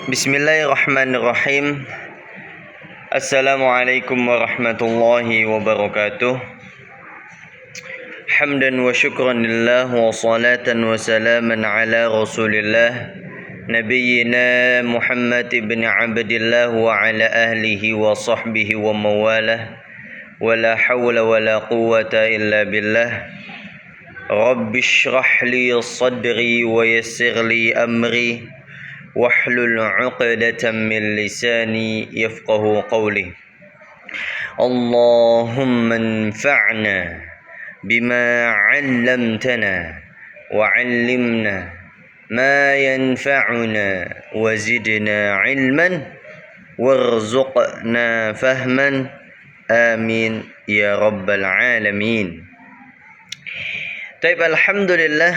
Bismillahirrahmanirrahim. Assalamualaikum warahmatullahi wabarakatuh. Hamdan wa syukran lillah wa salatan wa salaman ala rasulillah Nabiyyina Muhammad ibn Abdillah wa ala ahlihi wa sahbihi wa mawalah. Wa la hawla wa la quwwata illa billah. Rabbi shrah li sadri wa yassir li amri wahlul 'uqdatam min lisani yafqahu qawli. Allahumma anfa'na bima 'allamtana wa 'allimna ma yanfa'una wa zidna 'ilman warzuqna fahman. Amin ya rabbal alamin. Taib, alhamdulillah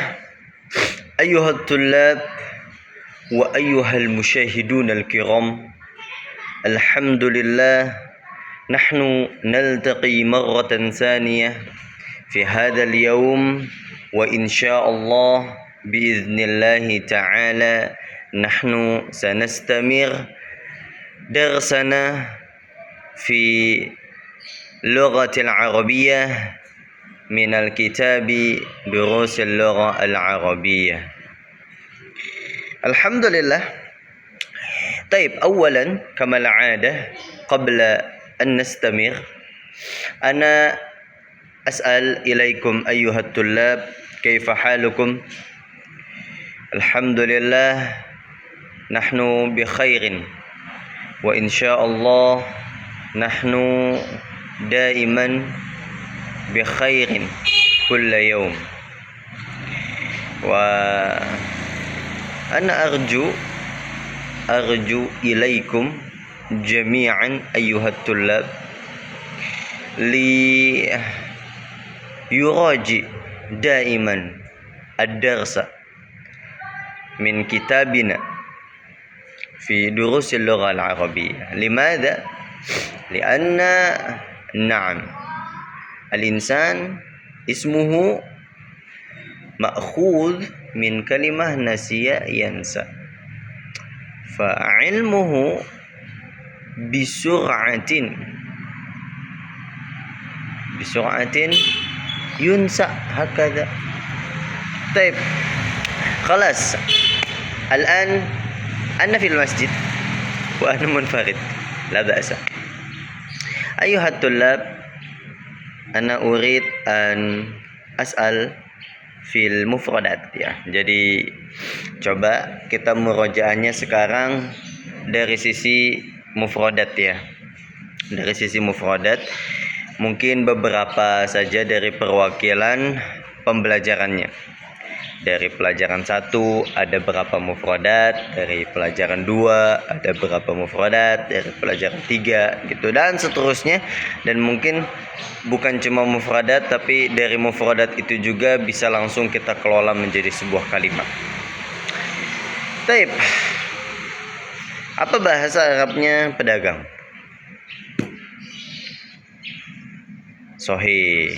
ayyuhat tullab wa ayyuhal musyahidun al-kiram. Alhamdulillah nahnu naltaqi marratan thaniyah fi hadzal yawm wa insyaallah biiznillahi ta'ala nahnu sanastamir darsana fi lughatil arabiyyah min al-kitabi durusil lugha al-arabiyyah. Alhamdulillah. Taib, awalan kama al-'adah qabla an nastamir ana as'al ilaikum ayyuhat tullab kaifa halukum. Alhamdulillah nahnu bi khairin wa insyaallah nahnu daiman bi khairin kulla yawm. Wa ana arju ilaikum jami'an ayyuhat tullab li yuraji daiman ad-darsa min kitabina fi durusil lugha al-arabiyyah. Limadha? Lianna na'am al-insan ismuhu ma'khudh min kalimah nasiya yansa, fa'ilmuhu bisur'atin yunsa hakadha. Taib, khalas. Al-an ana fil masjid wa ana munfarid, la ba'sa. Ayyuhat tullab, ana urid an as'al fil mufradat ya. Jadi coba kita murojaahnya sekarang dari sisi mufradat ya. Dari sisi mufradat mungkin beberapa saja dari perwakilan pembelajarannya. Dari pelajaran 1 ada berapa mufradat, dari pelajaran 2 ada berapa mufradat, dari pelajaran 3 gitu dan seterusnya. Dan mungkin bukan cuma mufradat, tapi dari mufradat itu juga bisa langsung kita kelola menjadi sebuah kalimat. Taib, apa bahasa Arabnya pedagang? Sahih,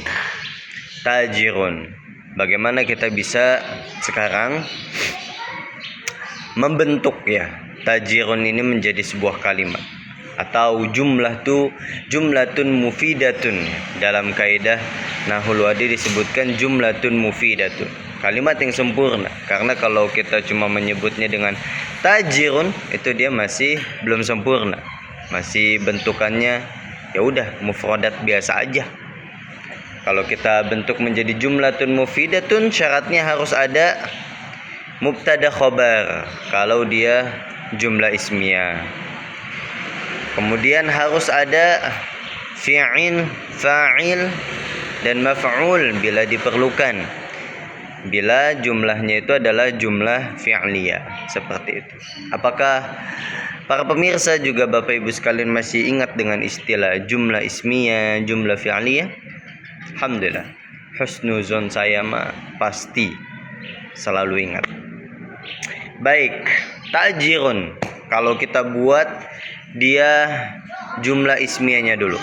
tajirun. Bagaimana kita bisa sekarang membentuk ya tajirun ini menjadi sebuah kalimat atau jumlatun mufidatun. Dalam kaidah nahul wadi disebutkan jumlatun mufidatun, kalimat yang sempurna. Karena kalau kita cuma menyebutnya dengan tajirun, itu dia masih belum sempurna, masih bentukannya ya udah mufradat biasa aja. Kalau kita bentuk menjadi jumlatun mufidatun, syaratnya harus ada mubtada khobar kalau dia jumlah ismiyah. Kemudian harus ada fi'il, fa'il dan maf'ul bila diperlukan. Bila jumlahnya itu adalah jumlah fi'liyah, seperti itu. Apakah para pemirsa juga Bapak Ibu sekalian masih ingat dengan istilah jumlah ismiyah, jumlah fi'liyah? Alhamdulillah, husnuzon saya mah pasti selalu ingat. Baik, tajirun kalau kita buat dia jumlah ismiyahnya dulu.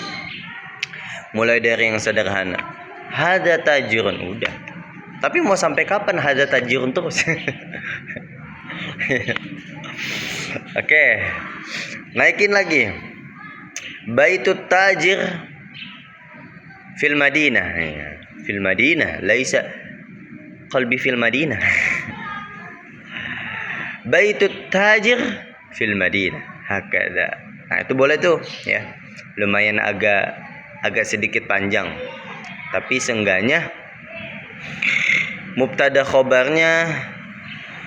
Mulai dari yang sederhana, hada tajirun, udah. Tapi mau sampai kapan hada tajirun terus? Oke. Naikin lagi. Baitut tajir fil Madinah. Fil Madinah, laisa qalbi fil Madinah. Baitut tajir fil Madinah. Hakada. Nah, itu boleh tuh, ya. Lumayan agak sedikit panjang. Tapi seenggaknya mubtada khobarnya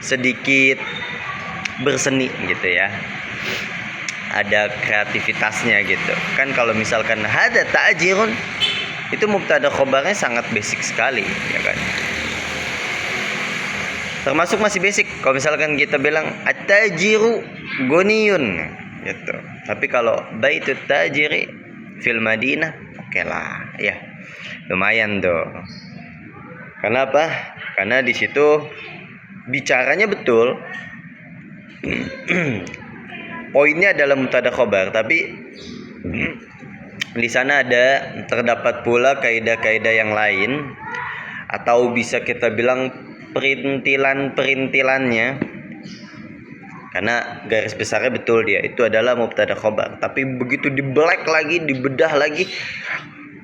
sedikit berseni gitu ya. Ada kreativitasnya gitu. Kan kalau misalkan hada ta'jirun, itu mubtada khobarnya sangat basic sekali, ya kan? Termasuk masih basic. Kalau misalkan kita bilang at-tajiru goniyun gitu. Tapi kalau baitut tajiri fil Madinah, oke lah, ya. Lumayan tuh. Kenapa? Karena di situ bicaranya betul. Poinnya adalah mubtada khobar, tapi di sana terdapat pula kaidah-kaidah yang lain, atau bisa kita bilang perintilannya. Karena garis besarnya betul dia itu adalah mubtada khobar, tapi begitu dibelah lagi, dibedah lagi,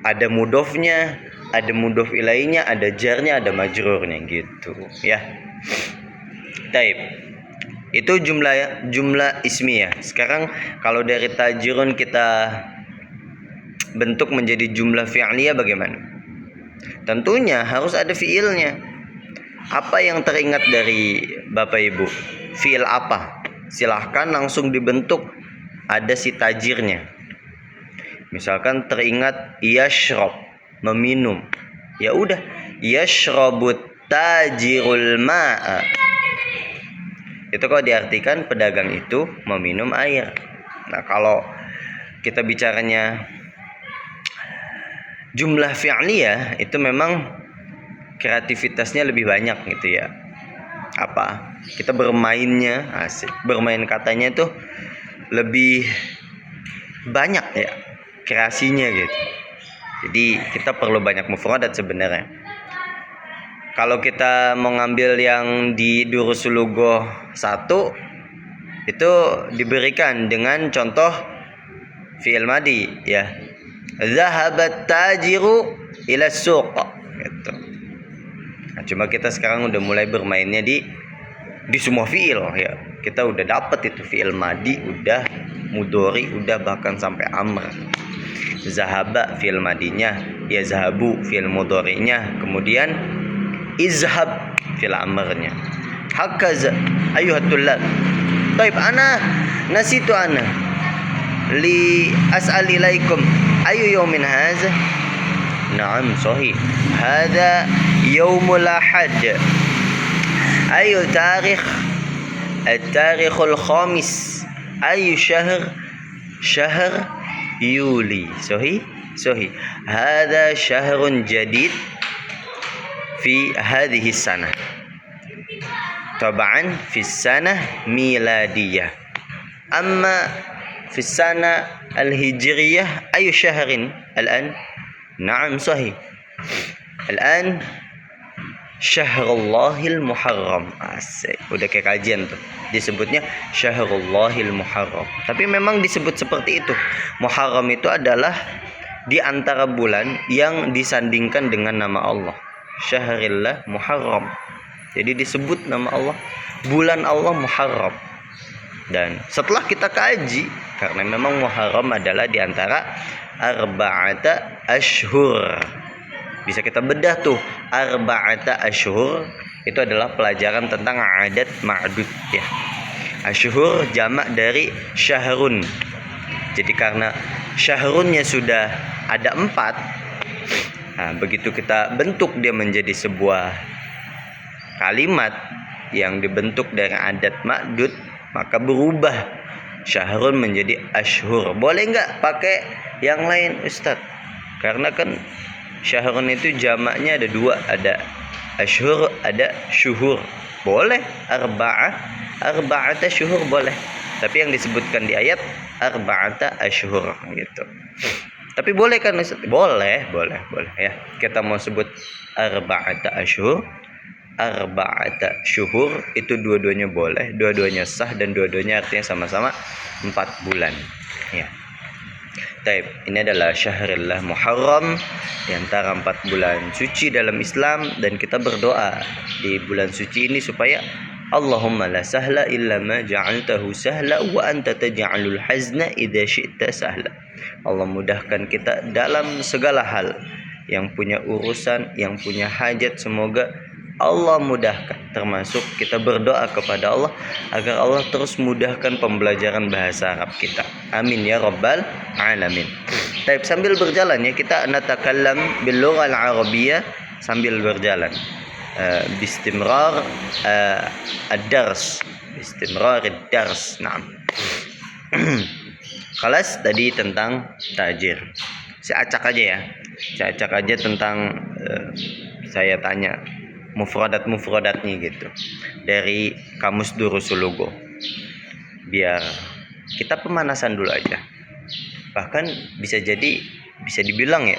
ada mudhofnya, ada mudhof ilainya, ada jarnya, ada majrurnya gitu ya. Taib. Itu jumlah ismiyah. Sekarang kalau dari tajirun kita bentuk menjadi jumlah fi'liyah bagaimana? Tentunya harus ada fi'ilnya. Apa yang teringat dari Bapak Ibu? Fi'il apa? Silahkan langsung dibentuk, ada si tajirnya. Misalkan teringat yashrab, meminum. Ya udah, yashrabut tajirul ma'a. Itu kalau diartikan pedagang itu meminum air. Nah, kalau kita bicaranya jumlah fi'liyah, itu memang kreativitasnya lebih banyak gitu ya. Apa? Kita bermainnya, asik. Bermain katanya itu lebih banyak ya kreasinya gitu. Jadi kita perlu banyak mufradat sebenarnya. Kalau kita mau ngambil yang di Durusul Lugah 1, itu diberikan dengan contoh fi'il madi ya. Zahabat tajiru ila suq gitu. Nah, cuma kita sekarang udah mulai bermainnya di semua fi'il ya. Kita udah dapat itu fi'il madi, udah mudhari, udah bahkan sampai amr. Zahaba fi'il madinya, ya zahabu fi'il mudhari'nya, kemudian izhab fil amrnya. Hakaza ayuhat tullab. Baik, ana nasitu ana li as'al ilaikum ayu yawmin hadha? Naam, sahih. Hadha yawmul ahad. Ayu tarikh? At-tarikhul khamis. Ayu syahr? Syahr Yuli. Sahih? Sahih. Hadha syahrun jadid في هذه السنة طبعا في السنة ميلادية. أما في السنة الهجرية أي شهر الآن؟ نعم صحيح. الآن شهر الله المحرم. Asik. Udah kayak kajian tuh. Disebutnya Syahrallahil Muharram. Tapi memang disebut seperti itu. Muharram itu adalah di antara bulan yang disandingkan dengan nama Allah. Syahrillah Muharram. Jadi disebut nama Allah, bulan Allah Muharram. Dan setelah kita kaji, karena memang Muharram adalah di antara arba'ata ashhur. Bisa kita bedah tuh, arba'ata ashhur itu adalah pelajaran tentang adat ma'dud ya. Ashhur jamak dari syahrun. Jadi karena syahrunnya sudah ada 4, nah, begitu kita bentuk dia menjadi sebuah kalimat yang dibentuk dari adat ma'dud, maka berubah syahrun menjadi ashhur. Boleh nggak pakai yang lain, Ustaz? Karena kan syahrun itu jamaknya ada 2, ada ashhur, ada syuhur. Boleh arba'ata syuhur boleh. Tapi yang disebutkan di ayat arba'ata ashhur gitu. Tapi boleh kan Ustaz? Boleh ya. Kita mau sebut arba'ata ashhur arba'ata syuhur, itu dua-duanya boleh, dua-duanya sah, dan dua-duanya artinya sama-sama 4 bulan. Ya. Taib, ini adalah Syahrullah Muharram, di antara 4 bulan suci dalam Islam, dan kita berdoa di bulan suci ini supaya Allahumma la sahla illa ma ja'altahu sahla wa anta taj'alul hazna idza syi'ta sahla. Allah mudahkan kita dalam segala hal, yang punya urusan, yang punya hajat, semoga Allah mudahkan, termasuk kita berdoa kepada Allah agar Allah terus mudahkan pembelajaran bahasa Arab kita. Amin ya rabbal alamin. Baik, sambil berjalan ya, kita natakallam bil lughah al arabiyyah sambil berjalan. Bistimrar ad-dars. Bistimrar ad-dars. Naam. Kelas tadi tentang tajir. Saya acak aja ya. Saya acak aja tentang saya tanya mufradatnya gitu dari Kamus Durusul Lugha, biar kita pemanasan dulu aja. Bahkan bisa dibilang ya,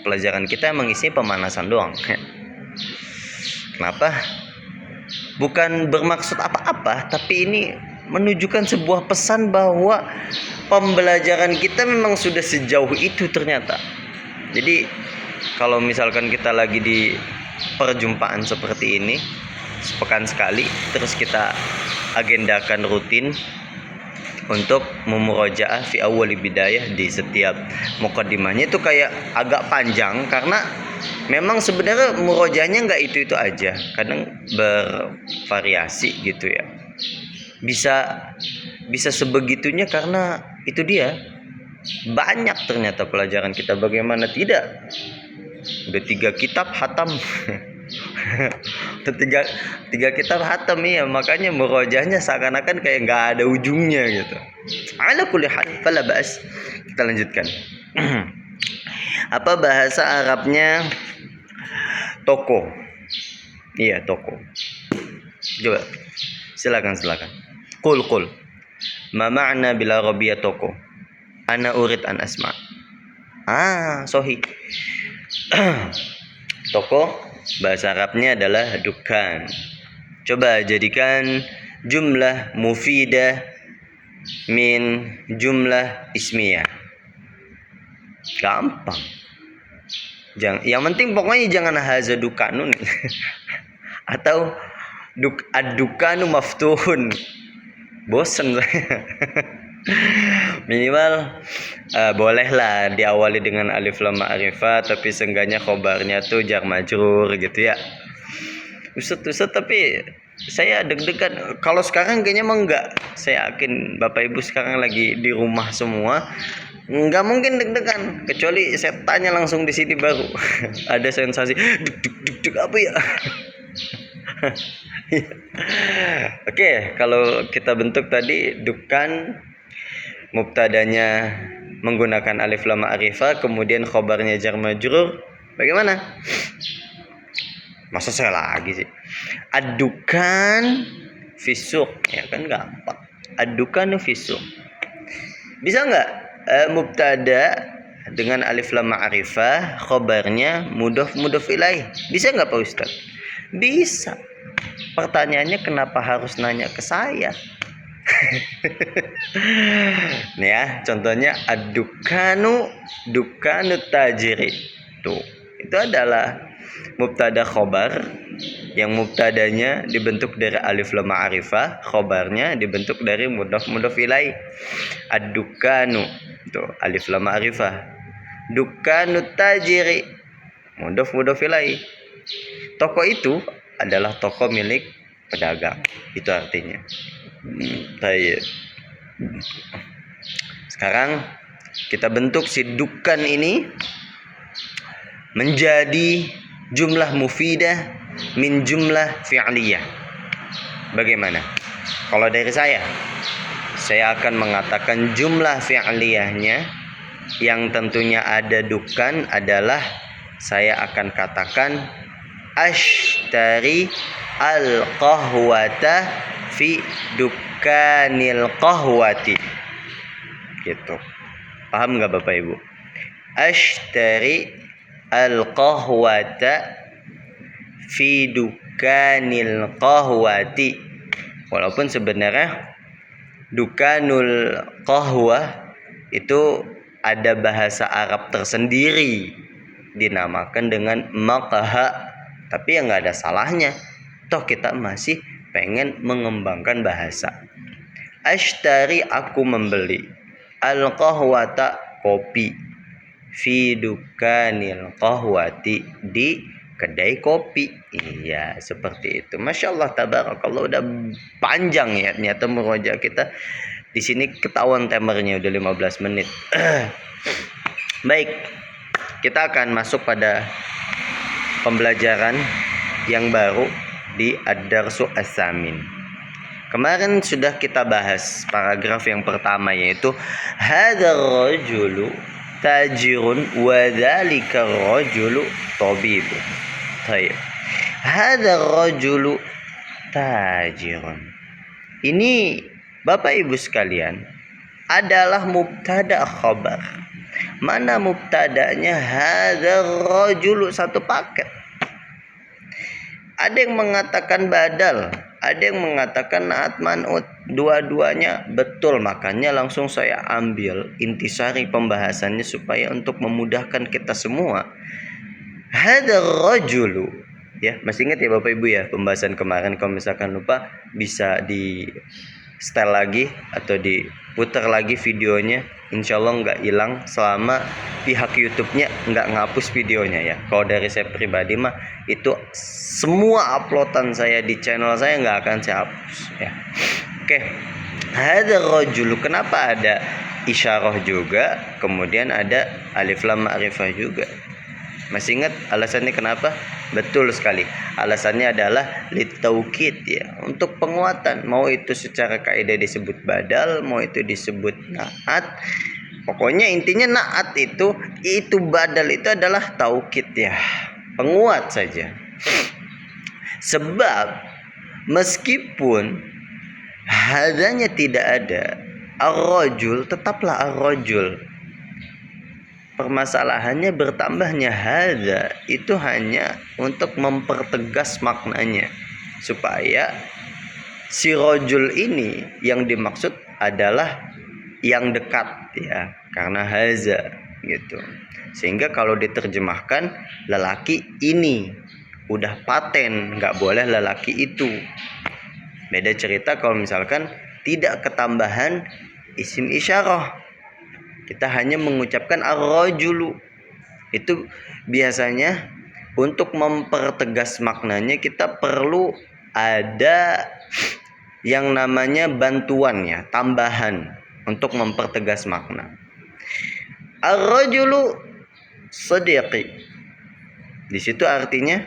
pelajaran kita emang isinya pemanasan doang. Kenapa? Bukan bermaksud apa-apa, tapi ini menunjukkan sebuah pesan bahwa pembelajaran kita memang sudah sejauh itu ternyata. Jadi kalau misalkan kita lagi di perjumpaan seperti ini sepekan sekali, terus kita agendakan rutin untuk memurojaah fi awwali bidayah, di setiap mukaddimahnya itu kayak agak panjang, karena memang sebenarnya murojahnya nggak itu aja, kadang bervariasi gitu ya, bisa sebegitunya, karena itu dia banyak ternyata pelajaran kita. Bagaimana tidak, udah 3 kitab hatam. tiga kitab hatam ya, makanya murojahnya seakan-akan kayak nggak ada ujungnya gitu. Ala kulli hal, fala ba'as. Kita lanjutkan. Apa bahasa Arabnya toko? Iya, toko. Coba silakan. Qul ma ma'na bil arabiyyah toko? Ana urid an asma. Sohi. Toko bahasa Arabnya adalah dukan. Coba jadikan jumlah mufidah min jumlah ismiyah. Gampang. Yang penting pokoknya jangan haza dukanun atau ad-dukanu maftuhun. Bosen saya. Minimal bolehlah diawali dengan alif lam ma'rifah, tapi seenggaknya khobarnya tuh jar majrur gitu ya. Ustaz, tapi saya deg-degan. Kalau sekarang kayaknya emang enggak. Saya yakin Bapak Ibu sekarang lagi di rumah semua, enggak mungkin deg-degan, kecuali saya tanya langsung di sini baru ada sensasi deg apa ya. Oke, kalau kita bentuk tadi dukan, mubtadanya menggunakan alif lam ma'rifah, kemudian khobarnya jar majrur. Bagaimana? Masa saya lagi sih? Ad-dukan fisuk, ya kan gampang. Ad-dukan fisuk. Bisa nggak mubtada dengan alif lam ma'rifah, khobarnya mudhof ilaih? Bisa nggak Pak Ustaz? Bisa. Pertanyaannya kenapa harus nanya ke saya? Nih ya, contohnya ad-dukanu tajiri. Tuh, itu adalah mubtada khobar, yang mubtadanya dibentuk dari alif lam ma'rifah, khobarnya dibentuk dari mudhof ilaih. Ad-dukanu, tuh alif lam ma'rifah. Dukanu tajiri, mudhof ilaih. Toko itu adalah toko milik pedagang, itu artinya. Baik. Sekarang kita bentuk si dukan ini menjadi jumlah mufidah min jumlah fi'liyah. Bagaimana? Kalau dari saya akan mengatakan jumlah fi'liyahnya yang tentunya ada dukan adalah, saya akan katakan ashtari al-qahwata fi dukanil qahwati. Gitu. Paham nggak Bapak Ibu? Ashtari al-qahwata fi dukanil qahwati. Walaupun sebenarnya dukanul qahwah itu ada bahasa Arab tersendiri dinamakan dengan maqha, tapi ya nggak ada salahnya, toh kita masih pengen mengembangkan bahasa. Ashtari, aku membeli, al qahwata, kopi, fi dukanil qahwati, di kedai kopi. Iya, seperti itu. Masya Allah, tabarakallah, udah panjang ya ternyata murojaah kita. Di sini ketahuan timernya udah 15 menit. Baik, kita akan masuk pada pembelajaran yang baru di Ad-Darsu As-Samin. Kemarin sudah kita bahas paragraf yang pertama, yaitu hadzal rajulu tajirun wa dzalika rajulu tabib. Baik. Hadzal rajulu tajirun. Ini Bapak Ibu sekalian adalah mubtada khabar. Mana mubtadanya? Hadzal rajulu, satu paket. Ada yang mengatakan badal, ada yang mengatakan naat man'ut, dua-duanya betul. Makanya langsung saya ambil intisari pembahasannya supaya untuk memudahkan kita semua. Hadzal rajulu, ya, masih ingat ya Bapak Ibu ya pembahasan kemarin? Kalau misalkan lupa bisa di setel lagi atau diputar lagi videonya. Insya Allah nggak hilang selama pihak YouTube-nya nggak ngapus videonya ya. Kalau dari saya pribadi mah itu semua uploadan saya di channel saya nggak akan saya hapus ya. Oke, hadzal rajulu, kenapa ada isyarah juga, kemudian ada alif lam ma'rifah juga? Masih ingat alasannya kenapa? Betul sekali. Alasannya adalah litaukid ya, untuk penguatan. Mau itu secara kaidah disebut badal, mau itu disebut naat. Pokoknya intinya naat itu badal itu adalah taukid ya, penguat saja. Sebab meskipun hadanya tidak ada, ar-rajul tetaplah ar-rajul. Permasalahannya bertambahnya hadza itu hanya untuk mempertegas maknanya, supaya si rajul ini yang dimaksud adalah yang dekat ya, karena hadza gitu. Sehingga kalau diterjemahkan lelaki ini, udah paten, nggak boleh lelaki itu. Beda cerita kalau misalkan tidak ketambahan isim isyarah, kita hanya mengucapkan ar-rajulu. Itu biasanya untuk mempertegas maknanya kita perlu ada yang namanya bantuan ya, tambahan untuk mempertegas makna. Ar-rajulu sadiqi, di situ artinya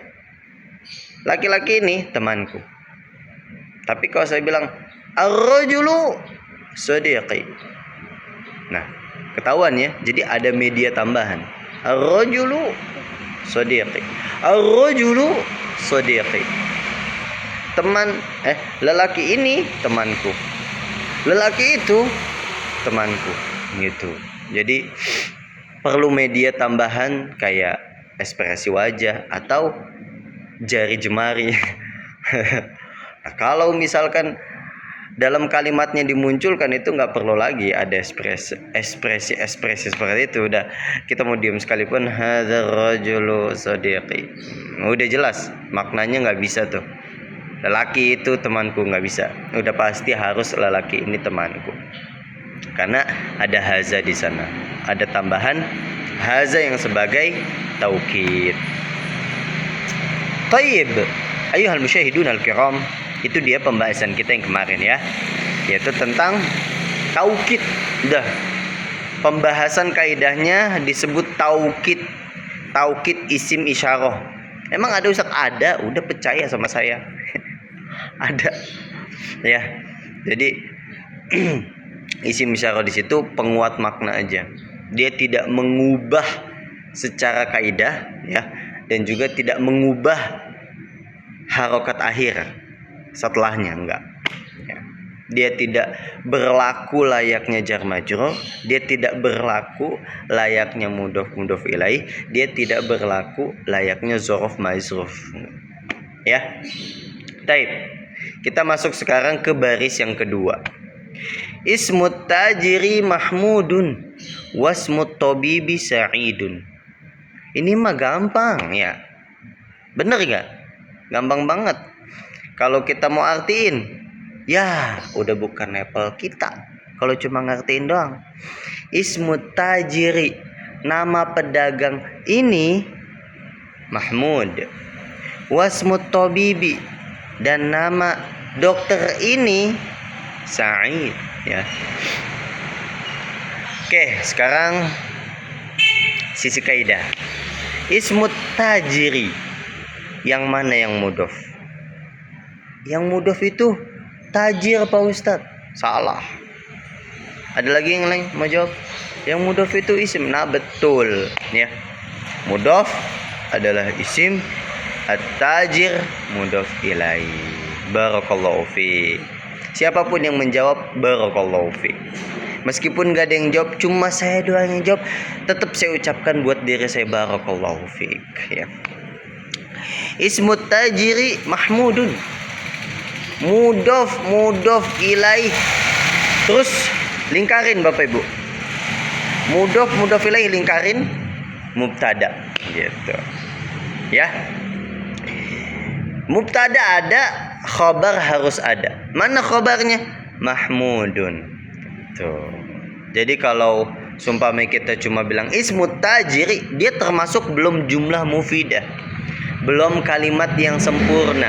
laki-laki ini temanku. Tapi kalau saya bilang ar-rajulu sadiqi, nah ketahuan ya, jadi ada media tambahan. Ar-rajulu sadiqi, ar-rajulu sadiqi, teman lelaki ini temanku, lelaki itu temanku gitu. Jadi perlu media tambahan kayak ekspresi wajah atau jari jemari. Nah, kalau misalkan dalam kalimatnya dimunculkan itu nggak perlu lagi ada ekspresi seperti itu. Udah kita mau diam sekalipun hadzal rajulu sadiqi, udah jelas maknanya. Nggak bisa tuh lelaki itu temanku, nggak bisa. Udah pasti harus lelaki ini temanku, karena ada haza di sana, ada tambahan haza yang sebagai taukid. Tayyib ayyuhal musyahidun al-kiram, itu dia pembahasan kita yang kemarin ya, yaitu tentang taukid. Udah, pembahasan kaidahnya disebut taukid, taukid isim isyarah. Emang ada Ustaz? Ada, udah percaya sama saya. Ada ya. Jadi isim isyarah di situ penguat makna aja. Dia tidak mengubah secara kaidah ya, dan juga tidak mengubah harokat akhir setelahnya, enggak ya. Dia tidak berlaku layaknya jar majrur, dia tidak berlaku layaknya mudhof ilaih, dia tidak berlaku layaknya dzaraf majruf. Ya. Taib. Kita masuk sekarang ke baris yang kedua. Ismut tajiri Mahmudun wasmut tabibi Sa'idun. Ini mah gampang ya. Bener gak? Gampang banget. Kalau kita mau artiin, ya udah bukan level kita. Kalau cuma ngertiin doang. Ismut tajiri, nama pedagang ini Mahmud. Wasmut tabibi, dan nama dokter ini Sa'id ya. Oke, sekarang sisi kaidah. Ismut tajiri, yang mana yang mudhof? Yang mudhof itu tajir Pak Ustadz. Salah. Ada lagi yang lain mau jawab? Yang mudhof itu isim. Nah betul ya. Mudhof adalah isim, at-tajir mudhof ilaih. Barakallahu fi. Siapapun yang menjawab, barakallahu fi. Meskipun gak ada yang jawab, cuma saya doang yang jawab, tetap saya ucapkan buat diri saya barakallahu fi ya. Ismut tajiri Mahmudun, mudhof ilaih. Terus lingkarin Bapak Ibu. Mudhof ilaih lingkarin mubtada gitu. Ya. Mubtada ada, khabar harus ada. Mana khabarnya? Mahmudun. Tuh. Jadi kalau sumpama kita cuma bilang ismut tajiri, dia termasuk belum jumlah mufidah. Belum kalimat yang sempurna.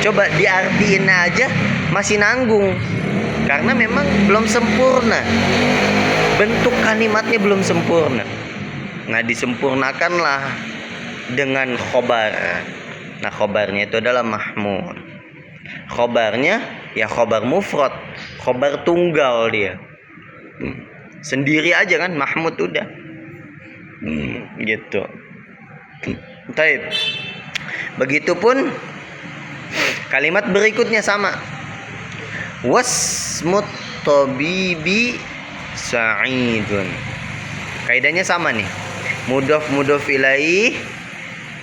Coba diartiin aja masih nanggung. Karena memang belum sempurna. Bentuk kalimatnya belum sempurna. Nah, disempurnakanlah dengan khobar. Nah, khobarnya itu adalah Mahmud. Khobarnya ya khobar mufrad, khobar tunggal dia. Sendiri aja kan Mahmud udah. Gitu. Taib. Begitupun kalimat berikutnya sama. Wasmut tabibi Sa'idun. Kaidahnya sama nih. Mudhof ilaih,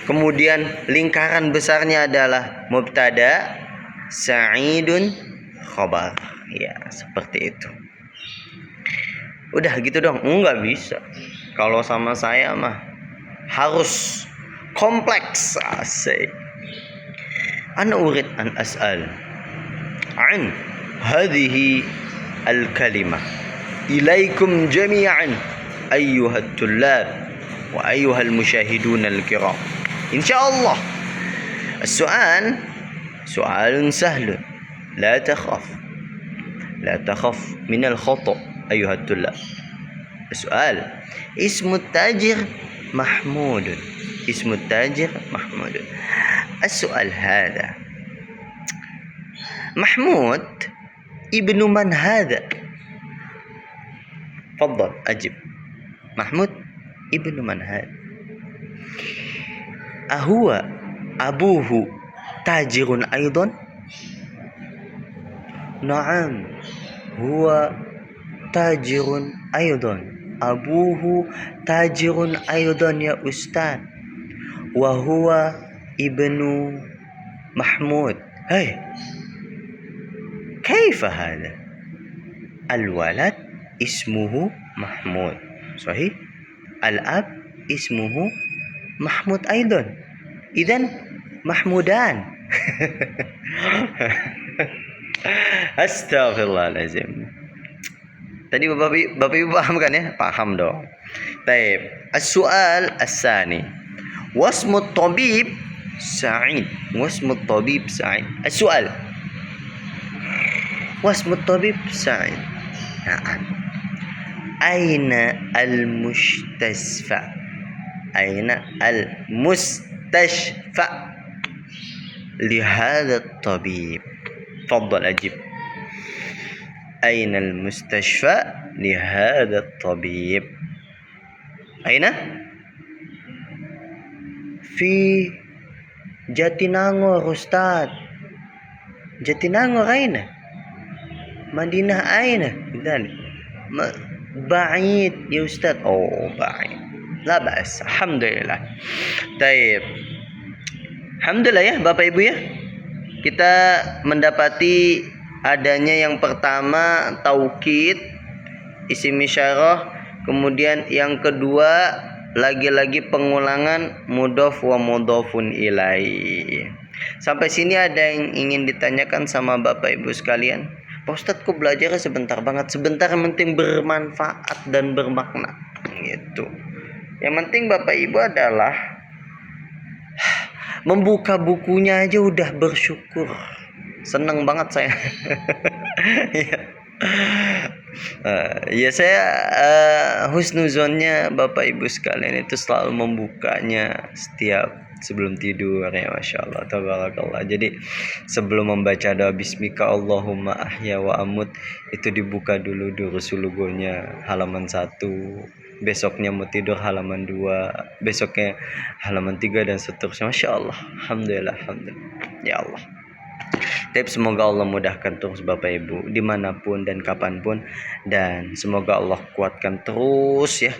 kemudian lingkaran besarnya adalah mubtada, Sa'idun khabar. Ya, seperti itu. Udah gitu dong. Enggak bisa. Kalau sama saya mah harus kompleks. Asik. Ana urid an as'al an hadhihi al-kalimah ilaikum jami'an ayyuhat tullab wa ayyuhal musyahidun al-kiram. Insyaallah. As-su'al su'alun sahlun. La takhaf. La takhaf min al-khata' ayyuhat tullab. As-su'al ismu tajir Mahmudun. اسم التاجر محمود. السؤال هذا محمود ابن من هذا؟ تفضل أجب. محمود ابن من هذا؟ أهو أبوه تاجر أيضا؟ نعم هو تاجر أيضا. أبوه تاجر أيضا يا أستاذ. وهو ابن محمود. هاي كيف هذا؟ الولد اسمه محمود صحيح، الأب اسمه محمود أيضا، إذن محمودان. Astagfirullahaladzim. Tadi Bapak Ibu paham kan ya? Paham dong. Taib. As-su'al as-sani. Wasmut tabib Sa'id. Wasmut tabib Sa'id. As-su'al. Wasmut tabib Sa'id. Na'am. Aina al-mustasfa? Aina al-mustashfa lihada at-tabib? تفضل أجب. أين المستشفى لهذا الطبيب؟ أين؟ في Jatinangor أستاذ. Jatinangor أين؟ مدينة أين؟ بعيد يا أستاذ. بعيد. لا بأس. الحمد لله. طيب. Alhamdulillah ya Bapak Ibu ya. Kita mendapati adanya yang pertama taukid, isim isyarah, kemudian yang kedua lagi-lagi pengulangan mudhof wa mudhofun ilaih. Sampai sini ada yang ingin ditanyakan sama Bapak Ibu sekalian? Pak Ustadz kok belajarnya sebentar banget? Sebentar, yang penting bermanfaat dan bermakna gitu. Yang penting Bapak Ibu adalah membuka bukunya aja udah bersyukur. Seneng banget saya. Ya saya husnuzonnya Bapak Ibu sekalian itu selalu membukanya setiap sebelum tidur ya, Masya Allah, tabarakallah. Jadi sebelum membaca doa bismika Allahumma ahya wa amut itu dibuka dulu sulugonya halaman 1, besoknya mau tidur halaman 2, besoknya halaman 3 dan seterusnya. Masya Allah, alhamdulillah, alhamdulillah ya Allah. Tips semoga Allah mudahkan terus Bapak Ibu dimanapun dan kapanpun, dan semoga Allah kuatkan terus ya,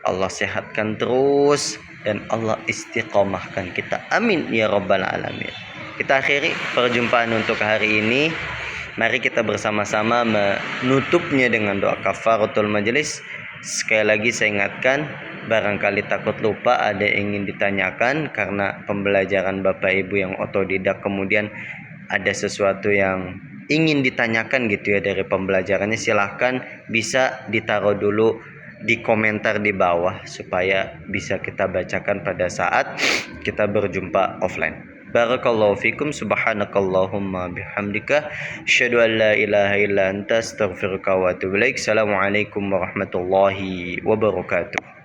Allah sehatkan terus, dan Allah istiqomahkan kita, amin ya rabbal alamin. Kita akhiri perjumpaan untuk hari ini. Mari kita bersama-sama menutupnya dengan doa kafaratul majelis. Sekali lagi saya ingatkan, barangkali takut lupa ada yang ingin ditanyakan karena pembelajaran Bapak Ibu yang otodidak, kemudian ada sesuatu yang ingin ditanyakan gitu ya dari pembelajarannya, silahkan bisa ditaruh dulu di komentar di bawah supaya bisa kita bacakan pada saat kita berjumpa offline. Barakallahu fikum, subhanakallahumma bihamdika, asyhadu an la ilaha illa anta, astaghfiruka wa atubu ilaik. Assalamualaikum warahmatullahi wabarakatuh.